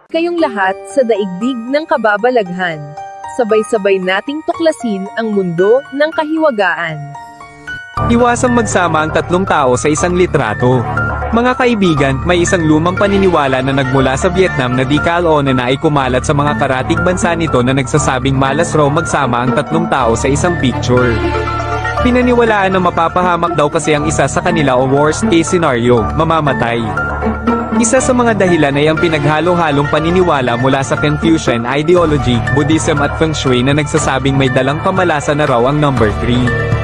kayong lahat sa daigdig ng kababalaghan. Sabay-sabay nating tuklasin ang mundo ng kahiwagaan. Iwasang magsama ang tatlong tao sa isang litrato. Mga kaibigan, may isang lumang paniniwala na nagmula sa Vietnam na di kaalaona na ay kumalat sa mga karatig bansa nito na nagsasabing malas raw magsama ang tatlong tao sa isang picture. Pinaniwalaan na mapapahamak daw kasi ang isa sa kanila o worst case scenario, mamamatay. Isa sa mga dahilan ay ang pinaghalo-halong paniniwala mula sa Confucian ideology, Buddhism at Feng Shui na nagsasabing may dalang kamalasan na raw ang number 3.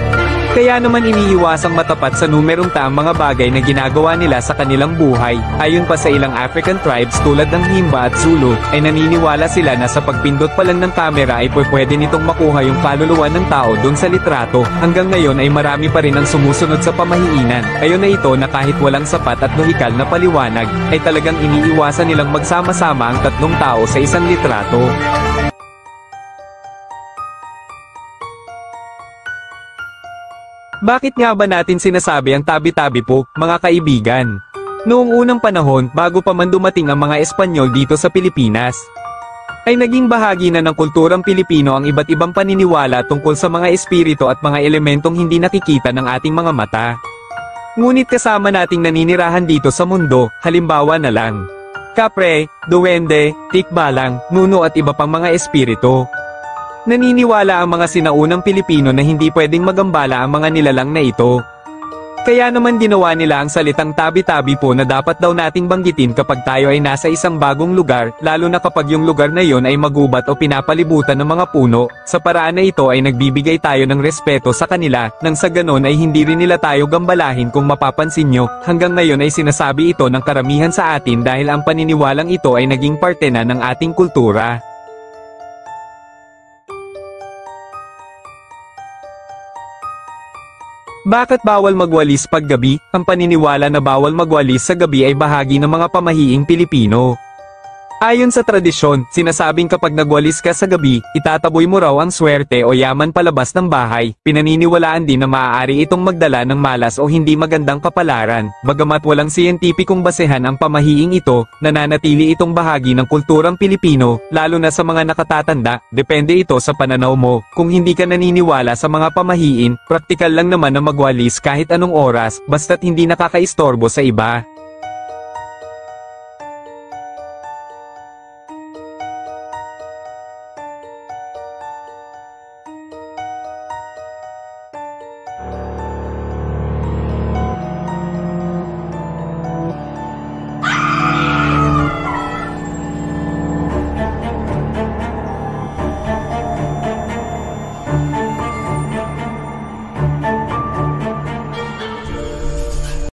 Kaya naman iniiwasang matapat sa numerong taang mga bagay na ginagawa nila sa kanilang buhay. Ayon pa sa ilang African tribes tulad ng Himba at Zulu, ay naniniwala sila na sa pagpindot pa lang ng kamera ay pwede nitong makuha yung kaluluwa ng tao dun sa litrato. Hanggang ngayon ay marami pa rin ang sumusunod sa pamahiinan. Ayon na ito na kahit walang sapat at lohikal na paliwanag, ay talagang iniiwasan nilang magsama-sama ang tatlong tao sa isang litrato. Bakit nga ba natin sinasabi ang tabi-tabi po, mga kaibigan? Noong unang panahon, bago pa man dumating ang mga Espanyol dito sa Pilipinas, ay naging bahagi na ng kulturang Pilipino ang iba't ibang paniniwala tungkol sa mga espiritu at mga elementong hindi nakikita ng ating mga mata. Ngunit kasama nating naninirahan dito sa mundo, halimbawa na lang, kapre, duwende, tikbalang, nuno at iba pang mga espiritu. Naniniwala ang mga sinaunang Pilipino na hindi pwedeng magambala ang mga nilalang na ito. Kaya naman ginawa nila ang salitang tabi-tabi po na dapat daw nating banggitin kapag tayo ay nasa isang bagong lugar, lalo na kapag yung lugar na yon ay magubat o pinapalibutan ng mga puno. Sa paraan na ito ay nagbibigay tayo ng respeto sa kanila, nang sa ganon ay hindi rin nila tayo gambalahin. Kung mapapansin nyo, hanggang ngayon ay sinasabi ito ng karamihan sa atin dahil ang paniniwalang ito ay naging parte na ng ating kultura. Bakit bawal magwalis pag gabi? Ang paniniwala na bawal magwalis sa gabi ay bahagi ng mga pamahiing Pilipino. Ayon sa tradisyon, sinasabing kapag nagwalis ka sa gabi, itataboy mo raw ang swerte o yaman palabas ng bahay. Pinaniniwalaan din na maaari itong magdala ng malas o hindi magandang kapalaran. Bagamat walang siyentipikong basehan ang pamahiing ito, nananatili itong bahagi ng kulturang Pilipino, lalo na sa mga nakatatanda. Depende ito sa pananaw mo. Kung hindi ka naniniwala sa mga pamahiin, praktikal lang naman na magwalis kahit anong oras, basta't hindi nakakaistorbo sa iba.